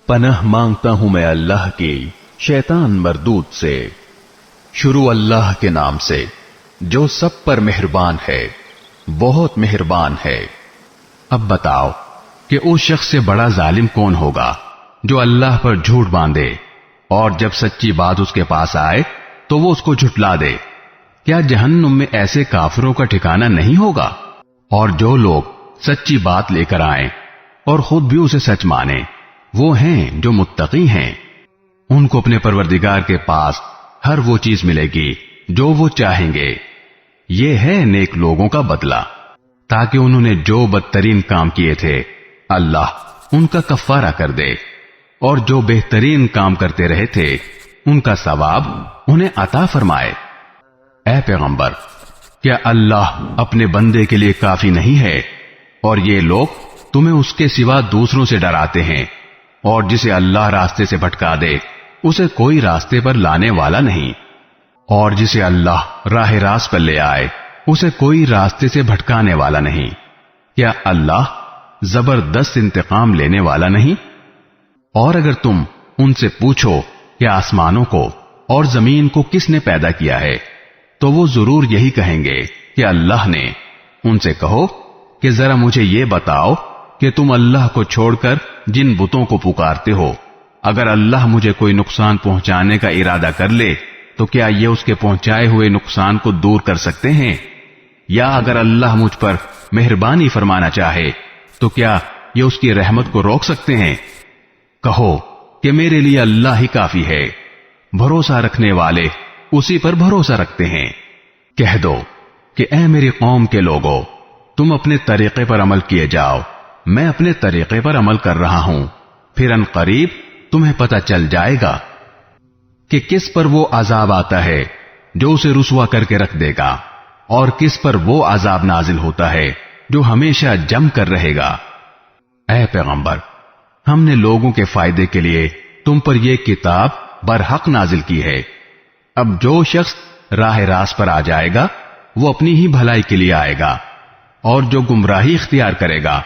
پناہ مانگتا ہوں میں اللہ کی شیطان مردود سے۔ شروع اللہ کے نام سے جو سب پر مہربان ہے، بہت مہربان ہے۔ اب بتاؤ کہ اس شخص سے بڑا ظالم کون ہوگا جو اللہ پر جھوٹ باندھے اور جب سچی بات اس کے پاس آئے تو وہ اس کو جھٹلا دے۔ کیا جہنم میں ایسے کافروں کا ٹھکانہ نہیں ہوگا؟ اور جو لوگ سچی بات لے کر آئیں اور خود بھی اسے سچ مانیں، وہ ہیں جو متقی ہیں۔ ان کو اپنے پروردگار کے پاس ہر وہ چیز ملے گی جو وہ چاہیں گے۔ یہ ہے نیک لوگوں کا بدلہ، تاکہ انہوں نے جو بدترین کام کیے تھے اللہ ان کا کفارہ کر دے، اور جو بہترین کام کرتے رہے تھے ان کا ثواب انہیں عطا فرمائے۔ اے پیغمبر، کیا اللہ اپنے بندے کے لیے کافی نہیں ہے؟ اور یہ لوگ تمہیں اس کے سوا دوسروں سے ڈراتے ہیں، اور جسے اللہ راستے سے بھٹکا دے اسے کوئی راستے پر لانے والا نہیں، اور جسے اللہ راہ راست پر لے آئے اسے کوئی راستے سے بھٹکانے والا نہیں۔ کیا اللہ زبردست انتقام لینے والا نہیں؟ اور اگر تم ان سے پوچھو کہ آسمانوں کو اور زمین کو کس نے پیدا کیا ہے تو وہ ضرور یہی کہیں گے کہ اللہ نے۔ ان سے کہو کہ ذرا مجھے یہ بتاؤ کہ تم اللہ کو چھوڑ کر جن بتوں کو پکارتے ہو، اگر اللہ مجھے کوئی نقصان پہنچانے کا ارادہ کر لے تو کیا یہ اس کے پہنچائے ہوئے نقصان کو دور کر سکتے ہیں؟ یا اگر اللہ مجھ پر مہربانی فرمانا چاہے تو کیا یہ اس کی رحمت کو روک سکتے ہیں؟ کہو کہ میرے لیے اللہ ہی کافی ہے، بھروسہ رکھنے والے اسی پر بھروسہ رکھتے ہیں۔ کہہ دو کہ اے میری قوم کے لوگو، تم اپنے طریقے پر عمل کیے جاؤ، میں اپنے طریقے پر عمل کر رہا ہوں، پھر ان قریب تمہیں پتہ چل جائے گا کہ کس پر وہ عذاب آتا ہے جو اسے رسوا کر کے رکھ دے گا، اور کس پر وہ عذاب نازل ہوتا ہے جو ہمیشہ جم کر رہے گا۔ اے پیغمبر، ہم نے لوگوں کے فائدے کے لیے تم پر یہ کتاب برحق نازل کی ہے۔ اب جو شخص راہ راست پر آ جائے گا وہ اپنی ہی بھلائی کے لیے آئے گا، اور جو گمراہی اختیار کرے گا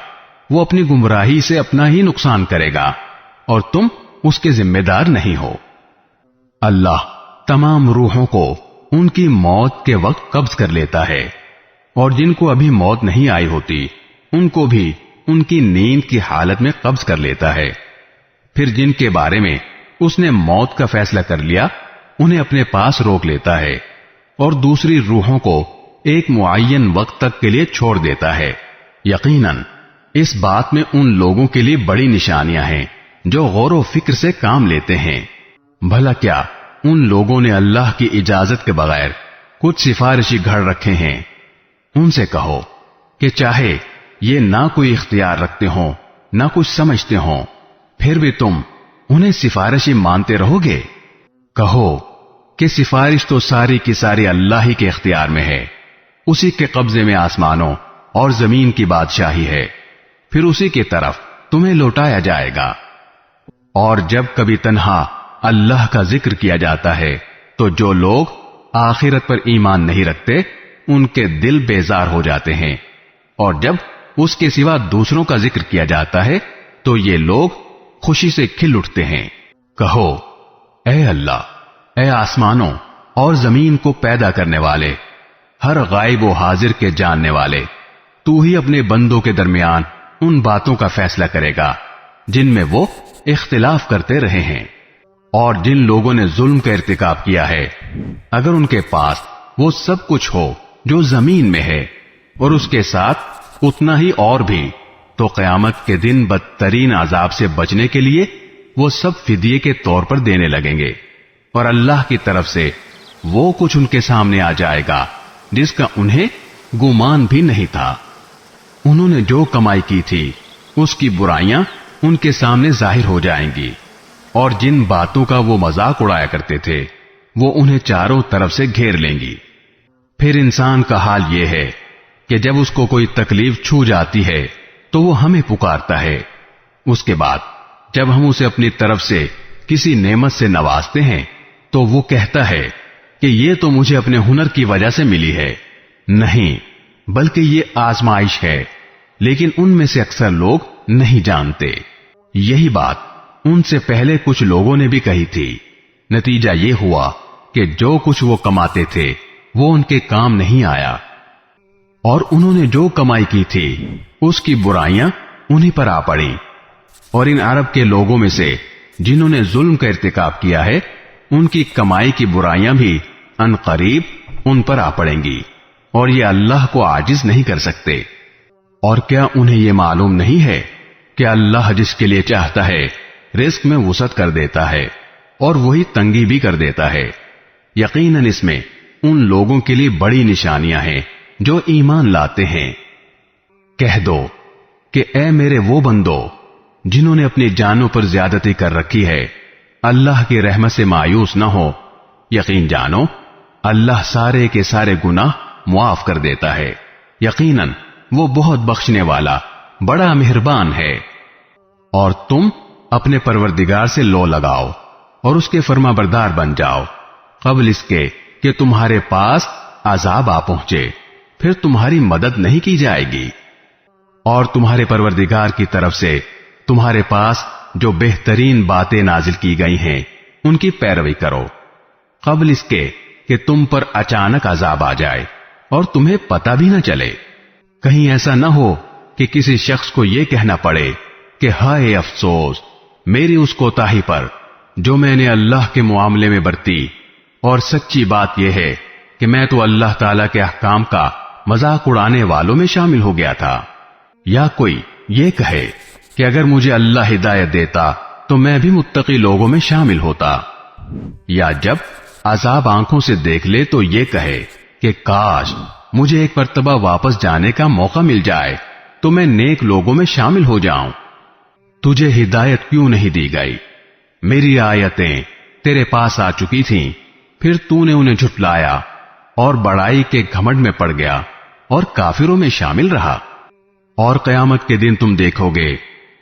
وہ اپنی گمراہی سے اپنا ہی نقصان کرے گا، اور تم اس کے ذمہ دار نہیں ہو۔ اللہ تمام روحوں کو ان کی موت کے وقت قبض کر لیتا ہے، اور جن کو ابھی موت نہیں آئی ہوتی ان کو بھی ان کی نیند کی حالت میں قبض کر لیتا ہے۔ پھر جن کے بارے میں اس نے موت کا فیصلہ کر لیا انہیں اپنے پاس روک لیتا ہے، اور دوسری روحوں کو ایک معین وقت تک کے لیے چھوڑ دیتا ہے۔ یقیناً اس بات میں ان لوگوں کے لیے بڑی نشانیاں ہیں جو غور و فکر سے کام لیتے ہیں۔ بھلا کیا ان لوگوں نے اللہ کی اجازت کے بغیر کچھ سفارشی گھڑ رکھے ہیں؟ ان سے کہو کہ چاہے یہ نہ کوئی اختیار رکھتے ہوں نہ کچھ سمجھتے ہوں، پھر بھی تم انہیں سفارشی مانتے رہو گے؟ کہو کہ سفارش تو ساری کی ساری اللہ ہی کے اختیار میں ہے، اسی کے قبضے میں آسمانوں اور زمین کی بادشاہی ہے، پھر اسی کی طرف تمہیں لوٹایا جائے گا۔ اور جب کبھی تنہا اللہ کا ذکر کیا جاتا ہے تو جو لوگ آخرت پر ایمان نہیں رکھتے ان کے دل بیزار ہو جاتے ہیں، اور جب اس کے سوا دوسروں کا ذکر کیا جاتا ہے تو یہ لوگ خوشی سے کھل اٹھتے ہیں۔ کہو اے اللہ، اے آسمانوں اور زمین کو پیدا کرنے والے، ہر غائب و حاضر کے جاننے والے، تو ہی اپنے بندوں کے درمیان ان باتوں کا فیصلہ کرے گا جن میں وہ اختلاف کرتے رہے ہیں۔ اور جن لوگوں نے ظلم کا ارتکاب کیا ہے، اگر ان کے پاس وہ سب کچھ ہو جو زمین میں ہے اور اس کے ساتھ اتنا ہی اور بھی، تو قیامت کے دن بدترین عذاب سے بچنے کے لیے وہ سب فدیے کے طور پر دینے لگیں گے، اور اللہ کی طرف سے وہ کچھ ان کے سامنے آ جائے گا جس کا انہیں گمان بھی نہیں تھا۔ انہوں نے جو کمائی کی تھی اس کی برائیاں ان کے سامنے ظاہر ہو جائیں گی، اور جن باتوں کا وہ مذاق اڑایا کرتے تھے وہ انہیں چاروں طرف سے گھیر لیں گی۔ پھر انسان کا حال یہ ہے کہ جب اس کو کوئی تکلیف چھو جاتی ہے تو وہ ہمیں پکارتا ہے، اس کے بعد جب ہم اسے اپنی طرف سے کسی نعمت سے نوازتے ہیں تو وہ کہتا ہے کہ یہ تو مجھے اپنے ہنر کی وجہ سے ملی ہے۔ نہیں، بلکہ یہ آزمائش ہے، لیکن ان میں سے اکثر لوگ نہیں جانتے۔ یہی بات ان سے پہلے کچھ لوگوں نے بھی کہی تھی۔ نتیجہ یہ ہوا کہ جو کچھ وہ کماتے تھے وہ ان کے کام نہیں آیا، اور انہوں نے جو کمائی کی تھی اس کی برائیاں انہی پر آ پڑیں۔ اور ان عرب کے لوگوں میں سے جنہوں نے ظلم کا ارتکاب کیا ہے، ان کی کمائی کی برائیاں بھی ان قریب ان پر آ پڑیں گی، اور یہ اللہ کو عاجز نہیں کر سکتے۔ اور کیا انہیں یہ معلوم نہیں ہے کہ اللہ جس کے لیے چاہتا ہے رزق میں وسعت کر دیتا ہے، اور وہی تنگی بھی کر دیتا ہے۔ یقیناً اس میں ان لوگوں کے لیے بڑی نشانیاں ہیں جو ایمان لاتے ہیں۔ کہہ دو کہ اے میرے وہ بندو جنہوں نے اپنی جانوں پر زیادتی کر رکھی ہے، اللہ کی رحمت سے مایوس نہ ہو، یقین جانو اللہ سارے کے سارے گناہ معاف کر دیتا ہے، یقیناً وہ بہت بخشنے والا بڑا مہربان ہے۔ اور تم اپنے پروردگار سے لو لگاؤ اور اس کے فرما بردار بن جاؤ قبل اس کے کہ تمہارے پاس عذاب آ پہنچے، پھر تمہاری مدد نہیں کی جائے گی۔ اور تمہارے پروردگار کی طرف سے تمہارے پاس جو بہترین باتیں نازل کی گئی ہیں ان کی پیروی کرو قبل اس کے کہ تم پر اچانک عذاب آ جائے اور تمہیں پتہ بھی نہ چلے۔ کہیں ایسا نہ ہو کہ کسی شخص کو یہ کہنا پڑے کہ ہائے افسوس میری اس کوتاہی پر جو میں نے اللہ کے معاملے میں برتی، اور سچی بات یہ ہے کہ میں تو اللہ تعالیٰ کے احکام کا مذاق اڑانے والوں میں شامل ہو گیا تھا۔ یا کوئی یہ کہے کہ اگر مجھے اللہ ہدایت دیتا تو میں بھی متقی لوگوں میں شامل ہوتا، یا جب عذاب آنکھوں سے دیکھ لے تو یہ کہے کہ کاش مجھے ایک مرتبہ واپس جانے کا موقع مل جائے تو میں نیک لوگوں میں شامل ہو جاؤں۔ تجھے ہدایت کیوں نہیں دی گئی؟ میری آیتیں تیرے پاس آ چکی تھیں، پھر تو نے انہیں جھٹلایا اور بڑائی کے گھمنڈ میں پڑ گیا اور کافروں میں شامل رہا۔ اور قیامت کے دن تم دیکھو گے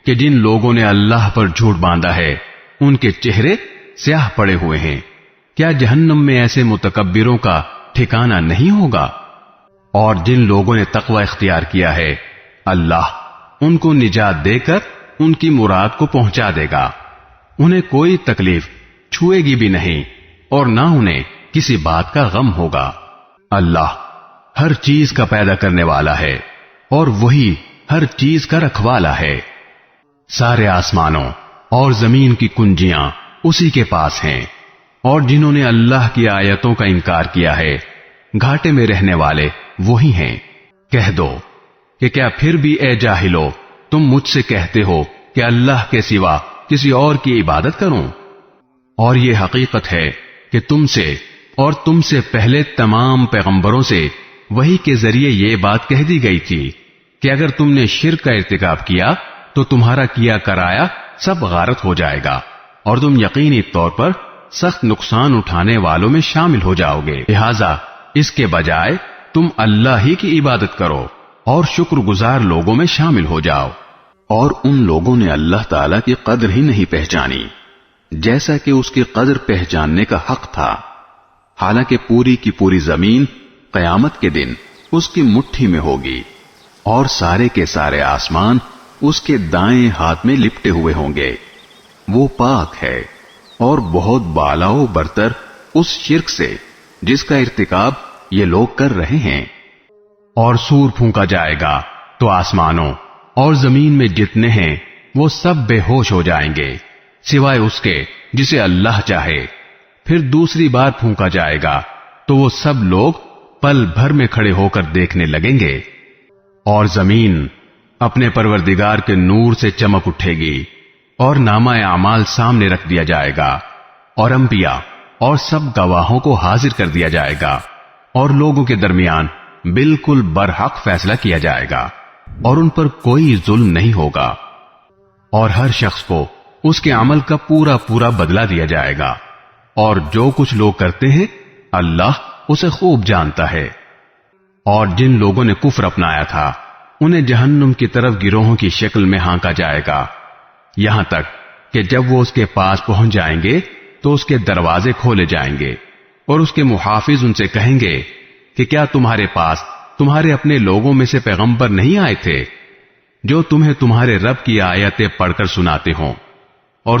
کہ جن لوگوں نے اللہ پر جھوٹ باندھا ہے ان کے چہرے سیاہ پڑے ہوئے ہیں۔ کیا جہنم میں ایسے متکبروں کا ٹھکانہ نہیں ہوگا؟ اور جن لوگوں نے تقوی اختیار کیا ہے اللہ ان کو نجات دے کر ان کی مراد کو پہنچا دے گا، انہیں کوئی تکلیف چھوئے گی بھی نہیں اور نہ انہیں کسی بات کا غم ہوگا۔ اللہ ہر چیز کا پیدا کرنے والا ہے اور وہی ہر چیز کا رکھوالا ہے۔ سارے آسمانوں اور زمین کی کنجیاں اسی کے پاس ہیں، اور جنہوں نے اللہ کی آیتوں کا انکار کیا ہے گھاٹے میں رہنے والے وہی ہیں۔ کہہ دو کہ کیا پھر بھی اے جاہلو تم مجھ سے کہتے ہو کہ اللہ کے سوا کسی اور کی عبادت کروں؟ اور یہ حقیقت ہے کہ تم سے اور تم سے پہلے تمام پیغمبروں سے وحی کے ذریعے یہ بات کہہ دی گئی تھی کہ اگر تم نے شرک کا ارتکاب کیا تو تمہارا کیا کرایا سب غارت ہو جائے گا اور تم یقینی طور پر سخت نقصان اٹھانے والوں میں شامل ہو جاؤ گے۔ لہذا اس کے بجائے تم اللہ ہی کی عبادت کرو اور شکر گزار لوگوں میں شامل ہو جاؤ۔ اور ان لوگوں نے اللہ تعالیٰ کی قدر ہی نہیں پہچانی جیسا کہ اس کی قدر پہچاننے کا حق تھا، حالانکہ پوری کی پوری زمین قیامت کے دن اس کی مٹھی میں ہوگی اور سارے کے سارے آسمان اس کے دائیں ہاتھ میں لپٹے ہوئے ہوں گے۔ وہ پاک ہے اور بہت بالا و برتر اس شرک سے جس کا ارتکاب یہ لوگ کر رہے ہیں۔ اور سور پھونکا جائے گا تو آسمانوں اور زمین میں جتنے ہیں وہ سب بے ہوش ہو جائیں گے سوائے اس کے جسے اللہ چاہے۔ پھر دوسری بار پھونکا جائے گا تو وہ سب لوگ پل بھر میں کھڑے ہو کر دیکھنے لگیں گے، اور زمین اپنے پروردگار کے نور سے چمک اٹھے گی اور نامہ اعمال سامنے رکھ دیا جائے گا، اور انبیاء اور سب گواہوں کو حاضر کر دیا جائے گا، اور لوگوں کے درمیان بالکل برحق فیصلہ کیا جائے گا، اور ان پر کوئی ظلم نہیں ہوگا، اور ہر شخص کو اس کے عمل کا پورا پورا بدلہ دیا جائے گا، اور جو کچھ لوگ کرتے ہیں اللہ اسے خوب جانتا ہے۔ اور جن لوگوں نے کفر اپنایا تھا انہیں جہنم کی طرف گروہوں کی شکل میں ہانکا جائے گا، یہاں تک کہ جب وہ اس کے پاس پہنچ جائیں گے تو اس کے دروازے کھولے جائیں گے، اور اس کے محافظ ان سے کہیں گے کہ کیا تمہارے پاس تمہارے اپنے لوگوں میں سے پیغمبر نہیں آئے تھے جو تمہیں تمہارے رب کی آیتیں پڑھ کر سناتے ہوں؟ اور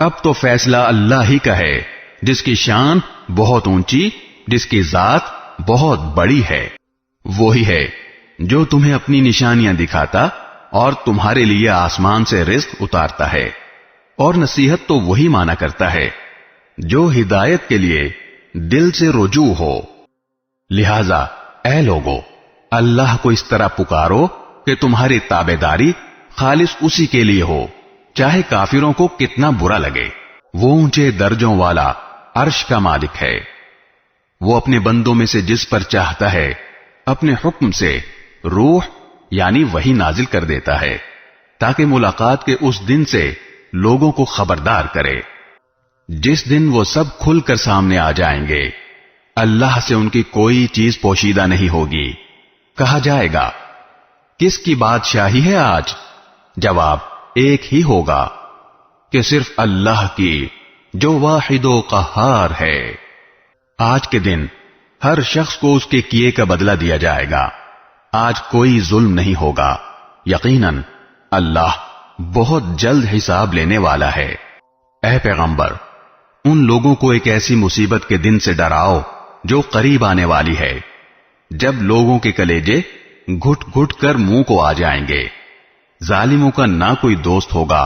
اب تو فیصلہ اللہ ہی کا ہے، جس کی شان بہت اونچی، جس کی ذات بہت بڑی ہے۔ وہی ہے جو تمہیں اپنی نشانیاں دکھاتا اور تمہارے لیے آسمان سے رزق اتارتا ہے، اور نصیحت تو وہی مانا کرتا ہے جو ہدایت کے لیے دل سے رجوع ہو۔ لہذا اے لوگو، اللہ کو اس طرح پکارو کہ تمہاری تابعداری خالص اسی کے لیے ہو، چاہے کافروں کو کتنا برا لگے۔ وہ اونچے درجوں والا عرش کا مالک ہے، وہ اپنے بندوں میں سے جس پر چاہتا ہے اپنے حکم سے روح یعنی وحی نازل کر دیتا ہے، تاکہ ملاقات کے اس دن سے لوگوں کو خبردار کرے، جس دن وہ سب کھل کر سامنے آ جائیں گے۔ اللہ سے ان کی کوئی چیز پوشیدہ نہیں ہوگی۔ کہا جائے گا، کس کی بادشاہی ہے آج؟ جواب ایک ہی ہوگا کہ صرف اللہ کی، جو واحد و قہار ہے۔ آج کے دن ہر شخص کو اس کے کیے کا بدلہ دیا جائے گا۔ آج کوئی ظلم نہیں ہوگا، یقیناً اللہ بہت جلد حساب لینے والا ہے۔ اے پیغمبر، ان لوگوں کو ایک ایسی مصیبت کے دن سے ڈراؤ جو قریب آنے والی ہے، جب لوگوں کے کلیجے گھٹ گھٹ کر منہ کو آ جائیں گے۔ ظالموں کا نہ کوئی دوست ہوگا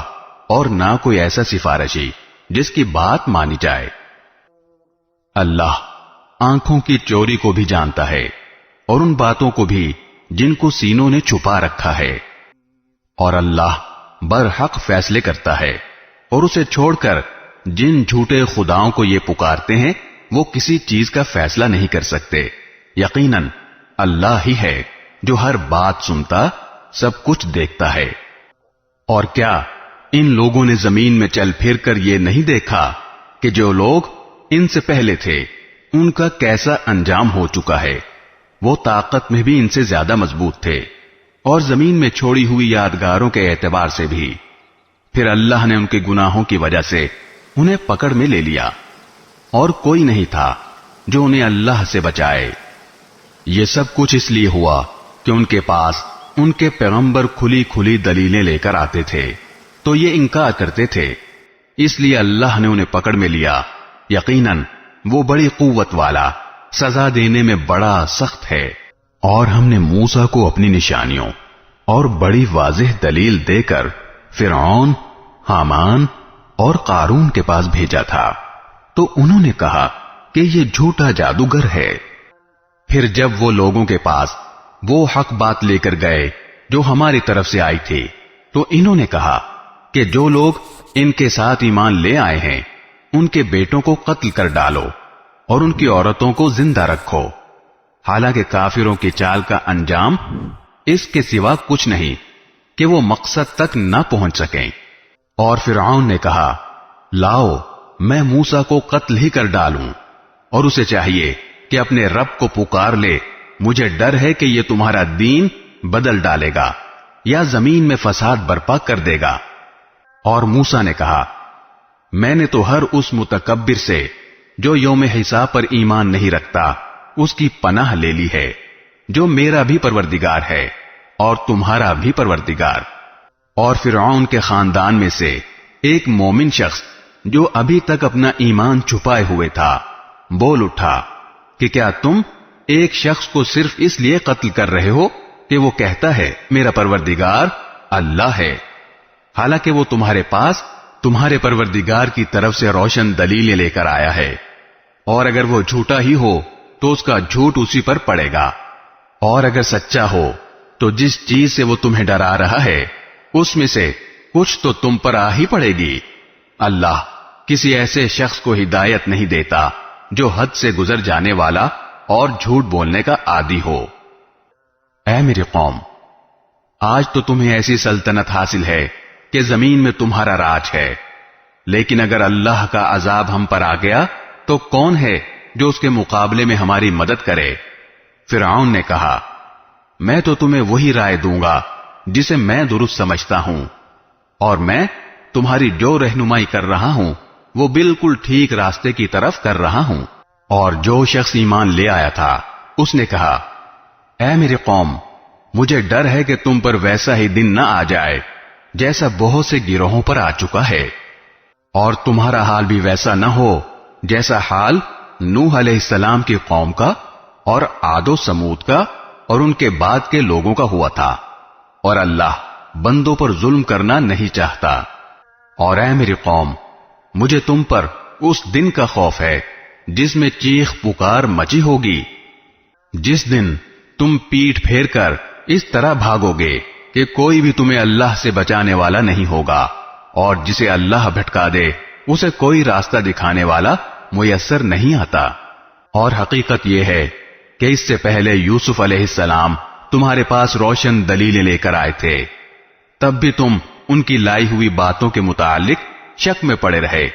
اور نہ کوئی ایسا سفارشی جس کی بات مانی جائے۔ اللہ آنکھوں کی چوری کو بھی جانتا ہے اور ان باتوں کو بھی جن کو سینوں نے چھپا رکھا ہے، اور اللہ برحق فیصلے کرتا ہے، اور اسے چھوڑ کر جن جھوٹے خداؤں کو یہ پکارتے ہیں وہ کسی چیز کا فیصلہ نہیں کر سکتے۔ یقیناً اللہ ہی ہے جو ہر بات سنتا، سب کچھ دیکھتا ہے۔ اور کیا ان لوگوں نے زمین میں چل پھر کر یہ نہیں دیکھا کہ جو لوگ ان سے پہلے تھے ان کا کیسا انجام ہو چکا ہے؟ وہ طاقت میں بھی ان سے زیادہ مضبوط تھے، اور زمین میں چھوڑی ہوئی یادگاروں کے اعتبار سے بھی۔ پھر اللہ نے ان کے گناہوں کی وجہ سے انہیں پکڑ میں لے لیا، اور کوئی نہیں تھا جو انہیں اللہ سے بچائے۔ یہ سب کچھ اس لیے ہوا کہ ان کے پاس ان کے پیغمبر کھلی کھلی دلیلیں لے کر آتے تھے، تو یہ انکار کرتے تھے، اس لیے اللہ نے انہیں پکڑ میں لیا۔ یقیناً وہ بڑی قوت والا، سزا دینے میں بڑا سخت ہے۔ اور ہم نے موسیٰ کو اپنی نشانیوں اور بڑی واضح دلیل دے کر فرعون، حامان اور قارون کے پاس بھیجا تھا، تو انہوں نے کہا کہ یہ جھوٹا جادوگر ہے۔ پھر جب وہ لوگوں کے پاس وہ حق بات لے کر گئے جو ہماری طرف سے آئی تھی، تو انہوں نے کہا کہ جو لوگ ان کے ساتھ ایمان لے آئے ہیں ان کے بیٹوں کو قتل کر ڈالو اور ان کی عورتوں کو زندہ رکھو۔ حالانکہ کافروں کی چال کا انجام اس کے سوا کچھ نہیں کہ وہ مقصد تک نہ پہنچ سکیں۔ اور فرعون نے کہا، لاؤ میں موسیٰ کو قتل ہی کر ڈالوں، اور اسے چاہیے کہ اپنے رب کو پکار لے، مجھے ڈر ہے کہ یہ تمہارا دین بدل ڈالے گا یا زمین میں فساد برپا کر دے گا۔ اور موسیٰ نے کہا، میں نے تو ہر اس متکبر سے جو یوم حساب پر ایمان نہیں رکھتا اس کی پناہ لے لی ہے، جو میرا بھی پروردگار ہے اور تمہارا بھی پروردگار۔ اور فرعون کے خاندان میں سے ایک مومن شخص جو ابھی تک اپنا ایمان چھپائے ہوئے تھا بول اٹھا کہ کیا تم ایک شخص کو صرف اس لیے قتل کر رہے ہو کہ وہ کہتا ہے میرا پروردگار اللہ ہے، حالانکہ وہ تمہارے پاس تمہارے پروردگار کی طرف سے روشن دلیلیں لے کر آیا ہے، اور اگر وہ جھوٹا ہی ہو تو اس کا جھوٹ اسی پر پڑے گا، اور اگر سچا ہو تو جس چیز سے وہ تمہیں ڈرا رہا ہے اس میں سے کچھ تو تم پر آ ہی پڑے گی۔ اللہ کسی ایسے شخص کو ہدایت نہیں دیتا جو حد سے گزر جانے والا اور جھوٹ بولنے کا عادی ہو۔ اے میری قوم، آج تو تمہیں ایسی سلطنت حاصل ہے کہ زمین میں تمہارا راج ہے، لیکن اگر اللہ کا عذاب ہم پر آ گیا تو کون ہے جو اس کے مقابلے میں ہماری مدد کرے؟ فرعون نے کہا، میں تو تمہیں وہی رائے دوں گا جسے میں درست سمجھتا ہوں، اور میں تمہاری جو رہنمائی کر رہا ہوں وہ بالکل ٹھیک راستے کی طرف کر رہا ہوں۔ اور جو شخص ایمان لے آیا تھا اس نے کہا، اے میری قوم، مجھے ڈر ہے کہ تم پر ویسا ہی دن نہ آ جائے جیسا بہت سے گروہوں پر آ چکا ہے، اور تمہارا حال بھی ویسا نہ ہو جیسا حال نوح علیہ السلام کی قوم کا اور عاد و سمود کا اور ان کے بعد کے لوگوں کا ہوا تھا، اور اللہ بندوں پر ظلم کرنا نہیں چاہتا۔ اور اے میری قوم، مجھے تم پر اس دن کا خوف ہے جس میں چیخ پکار مچی ہوگی، جس دن تم پیٹھ پھیر کر اس طرح بھاگو گے کہ کوئی بھی تمہیں اللہ سے بچانے والا نہیں ہوگا، اور جسے اللہ بھٹکا دے اسے کوئی راستہ دکھانے والا میسر نہیں آتا۔ اور حقیقت یہ ہے کہ اس سے پہلے یوسف علیہ السلام تمہارے پاس روشن دلیلیں لے کر آئے تھے، تب بھی تم ان کی لائی ہوئی باتوں کے متعلق شک میں پڑے رہے۔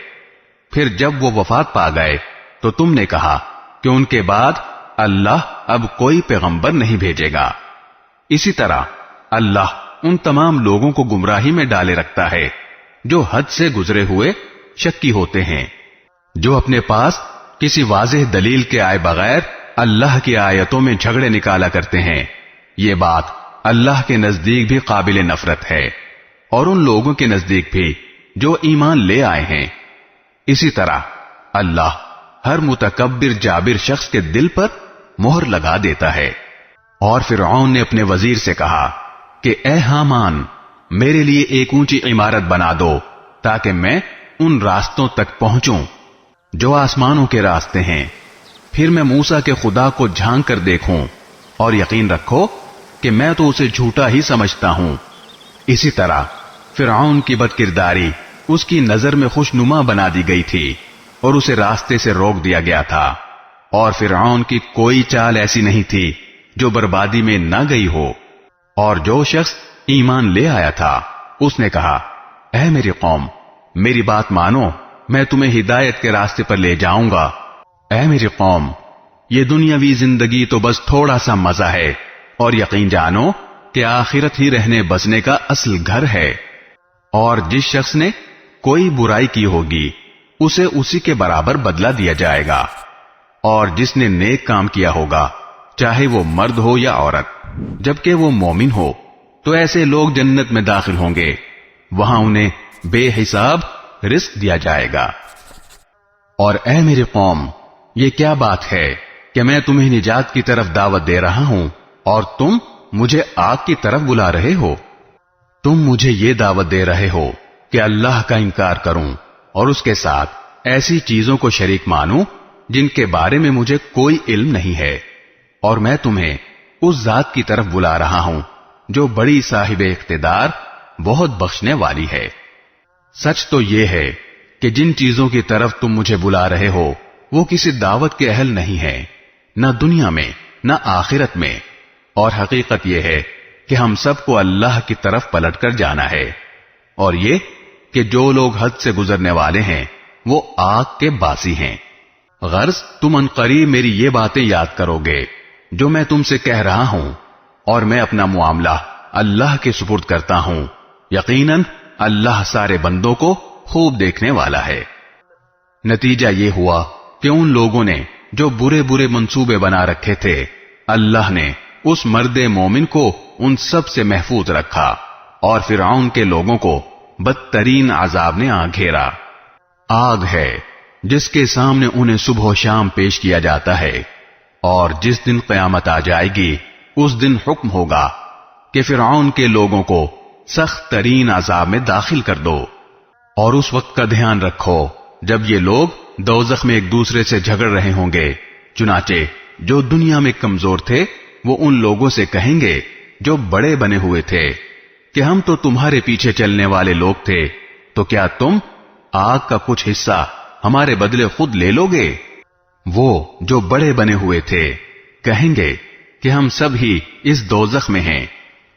پھر جب وہ وفات پا گئے تو تم نے کہا کہ ان کے بعد اللہ اب کوئی پیغمبر نہیں بھیجے گا۔ اسی طرح اللہ ان تمام لوگوں کو گمراہی میں ڈالے رکھتا ہے جو حد سے گزرے ہوئے شکی ہوتے ہیں، جو اپنے پاس کسی واضح دلیل کے آئے بغیر اللہ کی آیتوں میں جھگڑے نکالا کرتے ہیں۔ یہ بات اللہ کے نزدیک بھی قابل نفرت ہے، اور ان لوگوں کے نزدیک بھی جو ایمان لے آئے ہیں۔ اسی طرح اللہ ہر متکبر جابر شخص کے دل پر مہر لگا دیتا ہے۔ اور فرعون نے اپنے وزیر سے کہا کہ اے حامان، میرے لیے ایک اونچی عمارت بنا دو تاکہ میں ان راستوں تک پہنچوں جو آسمانوں کے راستے ہیں، پھر میں موسیٰ کے خدا کو جھانک کر دیکھوں، اور یقین رکھو کہ میں تو اسے جھوٹا ہی سمجھتا ہوں۔ اسی طرح فرعون کی بد کرداری اس کی نظر میں خوشنما بنا دی گئی تھی اور اسے راستے سے روک دیا گیا تھا، اور فرعون کی کوئی چال ایسی نہیں تھی جو بربادی میں نہ گئی ہو۔ اور جو شخص ایمان لے آیا تھا اس نے کہا اے میری قوم، میری بات مانو، میں تمہیں ہدایت کے راستے پر لے جاؤں گا۔ اے میری قوم، یہ دنیاوی زندگی تو بس تھوڑا سا مزہ ہے، اور یقین جانو کہ آخرت ہی رہنے بسنے کا اصل گھر ہے۔ اور جس شخص نے کوئی برائی کی ہوگی اسے اسی کے برابر بدلہ دیا جائے گا، اور جس نے نیک کام کیا ہوگا چاہے وہ مرد ہو یا عورت، جبکہ وہ مومن ہو، تو ایسے لوگ جنت میں داخل ہوں گے، وہاں انہیں بے حساب رزق دیا جائے گا۔ اور اے میری قوم، یہ کیا بات ہے کہ میں تمہیں نجات کی طرف دعوت دے رہا ہوں اور تم مجھے آگ کی طرف بلا رہے ہو؟ تم مجھے یہ دعوت دے رہے ہو کہ اللہ کا انکار کروں اور اس کے ساتھ ایسی چیزوں کو شریک مانوں جن کے بارے میں مجھے کوئی علم نہیں ہے، اور میں تمہیں اس ذات کی طرف بلا رہا ہوں جو بڑی صاحب اقتدار، بہت بخشنے والی ہے۔ سچ تو یہ ہے کہ جن چیزوں کی طرف تم مجھے بلا رہے ہو وہ کسی دعوت کے اہل نہیں ہے، نہ دنیا میں نہ آخرت میں، اور حقیقت یہ ہے کہ ہم سب کو اللہ کی طرف پلٹ کر جانا ہے، اور یہ کہ جو لوگ حد سے گزرنے والے ہیں وہ آگ کے باسی ہیں۔ غرض تم عنقریب میری یہ باتیں یاد کرو گے جو میں تم سے کہہ رہا ہوں، اور میں اپنا معاملہ اللہ کے سپرد کرتا ہوں، یقیناً اللہ سارے بندوں کو خوب دیکھنے والا ہے۔ نتیجہ یہ ہوا کہ ان لوگوں نے جو برے برے منصوبے بنا رکھے تھے، اللہ نے اس مرد مومن کو ان سب سے محفوظ رکھا، اور فرعون کے لوگوں کو بدترین عذاب نے آ گھیرا۔ آگ ہے جس کے سامنے انہیں صبح و شام پیش کیا جاتا ہے، اور جس دن قیامت آ جائے گی اس دن حکم ہوگا کہ فرعون کے لوگوں کو سخت ترین عذاب میں داخل کر دو۔ اور اس وقت کا دھیان رکھو جب یہ لوگ دوزخ میں ایک دوسرے سے جھگڑ رہے ہوں گے، چنانچہ جو دنیا میں کمزور تھے وہ ان لوگوں سے کہیں گے جو بڑے بنے ہوئے تھے کہ ہم تو تمہارے پیچھے چلنے والے لوگ تھے، تو کیا تم آگ کا کچھ حصہ ہمارے بدلے خود لے لو گے؟ وہ جو بڑے بنے ہوئے تھے کہیں گے کہ ہم سب ہی اس دوزخ میں ہیں،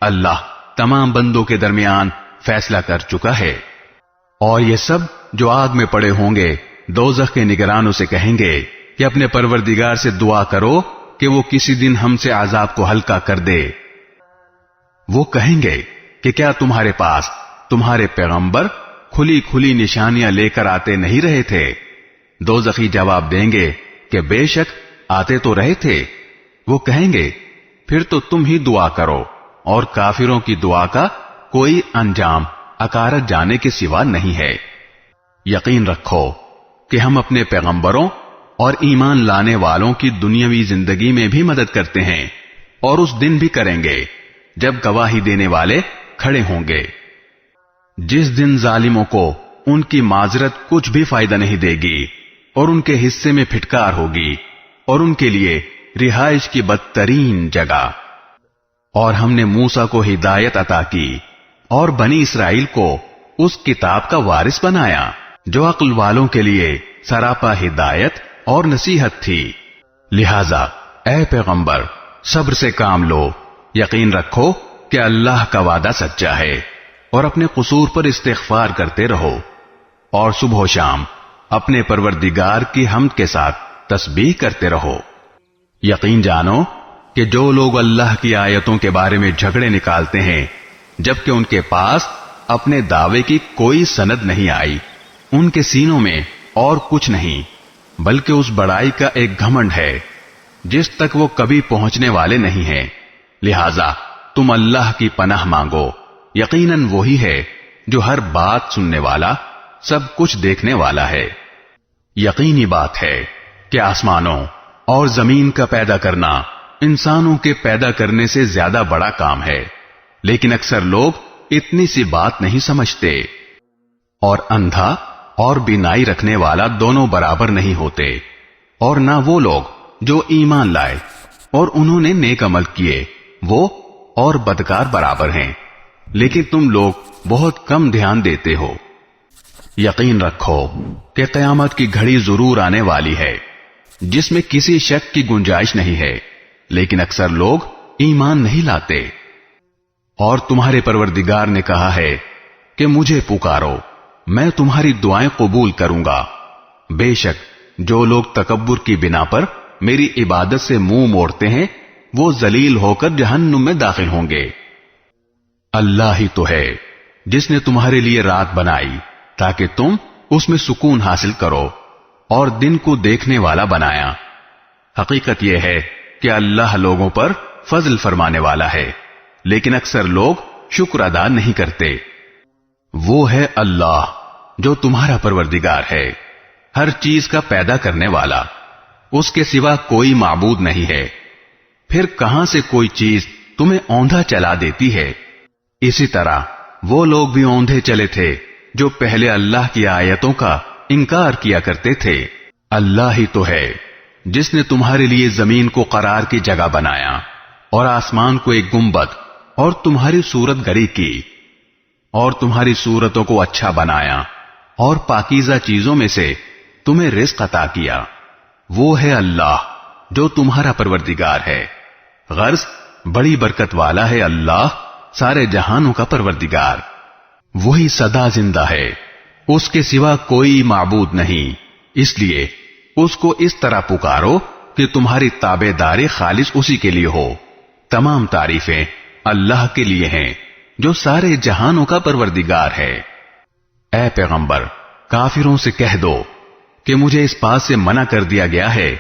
اللہ تمام بندوں کے درمیان فیصلہ کر چکا ہے۔ اور یہ سب جو آگ میں پڑے ہوں گے دوزخ کے نگرانوں سے کہیں گے کہ اپنے پروردگار سے دعا کرو کہ وہ کسی دن ہم سے عذاب کو ہلکا کر دے۔ وہ کہیں گے کہ کیا تمہارے پاس تمہارے پیغمبر کھلی کھلی نشانیاں لے کر آتے نہیں رہے تھے؟ دوزخی جواب دیں گے کہ بے شک آتے تو رہے تھے۔ وہ کہیں گے پھر تو تم ہی دعا کرو، اور کافروں کی دعا کا کوئی انجام اکارت جانے کے سوا نہیں ہے۔ یقین رکھو کہ ہم اپنے پیغمبروں اور ایمان لانے والوں کی دنیاوی زندگی میں بھی مدد کرتے ہیں اور اس دن بھی کریں گے جب گواہی دینے والے کھڑے ہوں گے، جس دن ظالموں کو ان کی معذرت کچھ بھی فائدہ نہیں دے گی اور ان کے حصے میں پھٹکار ہوگی اور ان کے لیے رہائش کی بدترین جگہ۔ اور ہم نے موسیٰ کو ہدایت عطا کی اور بنی اسرائیل کو اس کتاب کا وارث بنایا جو عقل والوں کے لیے سراپا ہدایت اور نصیحت تھی۔ لہذا اے پیغمبر صبر سے کام لو، یقین رکھو کہ اللہ کا وعدہ سچا ہے، اور اپنے قصور پر استغفار کرتے رہو، اور صبح و شام اپنے پروردگار کی حمد کے ساتھ تسبیح کرتے رہو۔ یقین جانو کہ جو لوگ اللہ کی آیتوں کے بارے میں جھگڑے نکالتے ہیں جبکہ ان کے پاس اپنے دعوے کی کوئی سند نہیں آئی، ان کے سینوں میں اور کچھ نہیں بلکہ اس بڑائی کا ایک گھمنڈ ہے جس تک وہ کبھی پہنچنے والے نہیں ہیں۔ لہذا تم اللہ کی پناہ مانگو، یقیناً وہی ہے جو ہر بات سننے والا، سب کچھ دیکھنے والا ہے۔ یقینی بات ہے کہ آسمانوں اور زمین کا پیدا کرنا انسانوں کے پیدا کرنے سے زیادہ بڑا کام ہے، لیکن اکثر لوگ اتنی سی بات نہیں سمجھتے۔ اور اندھا اور بینائی رکھنے والا دونوں برابر نہیں ہوتے، اور نہ وہ لوگ جو ایمان لائے اور انہوں نے نیک عمل کیے وہ اور بدکار برابر ہیں، لیکن تم لوگ بہت کم دھیان دیتے ہو۔ یقین رکھو کہ قیامت کی گھڑی ضرور آنے والی ہے جس میں کسی شک کی گنجائش نہیں ہے، لیکن اکثر لوگ ایمان نہیں لاتے۔ اور تمہارے پروردگار نے کہا ہے کہ مجھے پکارو، میں تمہاری دعائیں قبول کروں گا۔ بے شک جو لوگ تکبر کی بنا پر میری عبادت سے منہ موڑتے ہیں وہ ذلیل ہو کر جہنم میں داخل ہوں گے۔ اللہ ہی تو ہے جس نے تمہارے لیے رات بنائی تاکہ تم اس میں سکون حاصل کرو، اور دن کو دیکھنے والا بنایا۔ حقیقت یہ ہے کہ اللہ لوگوں پر فضل فرمانے والا ہے، لیکن اکثر لوگ شکر ادا نہیں کرتے۔ وہ ہے اللہ جو تمہارا پروردگار ہے، ہر چیز کا پیدا کرنے والا، اس کے سوا کوئی معبود نہیں ہے۔ پھر کہاں سے کوئی چیز تمہیں اوندھا چلا دیتی ہے؟ اسی طرح وہ لوگ بھی اوندھے چلے تھے جو پہلے اللہ کی آیتوں کا انکار کیا کرتے تھے۔ اللہ ہی تو ہے جس نے تمہارے لیے زمین کو قرار کی جگہ بنایا اور آسمان کو ایک گنبد اور تمہاری صورت گری کی، اور تمہاری صورتوں کو اچھا بنایا اور پاکیزہ چیزوں میں سے تمہیں رزق عطا کیا۔ وہ ہے اللہ جو تمہارا پروردگار ہے، غرض بڑی برکت والا ہے اللہ، سارے جہانوں کا پروردگار۔ وہی سدا زندہ ہے، اس کے سوا کوئی معبود نہیں، اس لیے اس کو اس طرح پکارو کہ تمہاری تابع داری خالص اسی کے لیے ہو۔ تمام تعریفیں اللہ کے لیے ہیں جو سارے جہانوں کا پروردگار ہے۔ اے پیغمبر کافروں سے کہہ دو کہ مجھے اس بات سے منع کر دیا گیا ہے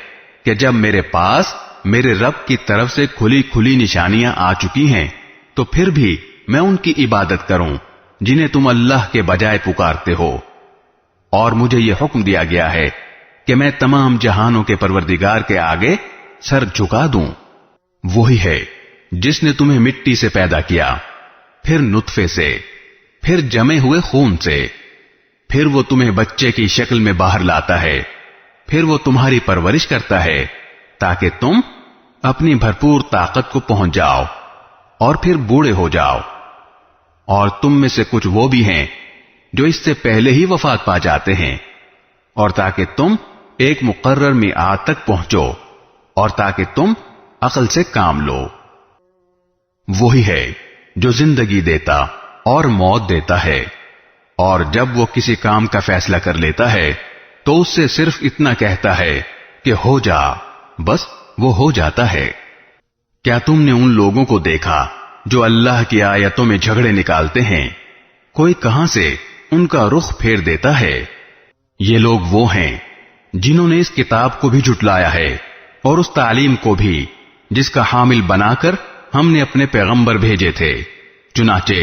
کہ جب میرے پاس میرے رب کی طرف سے کھلی کھلی نشانیاں آ چکی ہیں تو پھر بھی میں ان کی عبادت کروں جنہیں تم اللہ کے بجائے پکارتے ہو، اور مجھے یہ حکم دیا گیا ہے کہ میں تمام جہانوں کے پروردگار کے آگے سر جھکا دوں۔ وہی ہے جس نے تمہیں مٹی سے پیدا کیا، پھر نطفے سے، پھر جمے ہوئے خون سے، پھر وہ تمہیں بچے کی شکل میں باہر لاتا ہے، پھر وہ تمہاری پرورش کرتا ہے تاکہ تم اپنی بھرپور طاقت کو پہنچ جاؤ اور پھر بوڑھے ہو جاؤ۔ اور تم میں سے کچھ وہ بھی ہیں جو اس سے پہلے ہی وفات پا جاتے ہیں، اور تاکہ تم ایک مقرر میعاد تک پہنچو، اور تاکہ تم عقل سے کام لو۔ وہی ہے جو زندگی دیتا اور موت دیتا ہے، اور جب وہ کسی کام کا فیصلہ کر لیتا ہے تو اس سے صرف اتنا کہتا ہے کہ ہو جا، بس وہ ہو جاتا ہے۔ کیا تم نے ان لوگوں کو دیکھا جو اللہ کی آیتوں میں جھگڑے نکالتے ہیں؟ کوئی کہاں سے ان کا رخ پھیر دیتا ہے۔ یہ لوگ وہ ہیں جنہوں نے اس کتاب کو بھی جھٹلایا ہے اور اس تعلیم کو بھی جس کا حامل بنا کر ہم نے اپنے پیغمبر بھیجے تھے، چنانچہ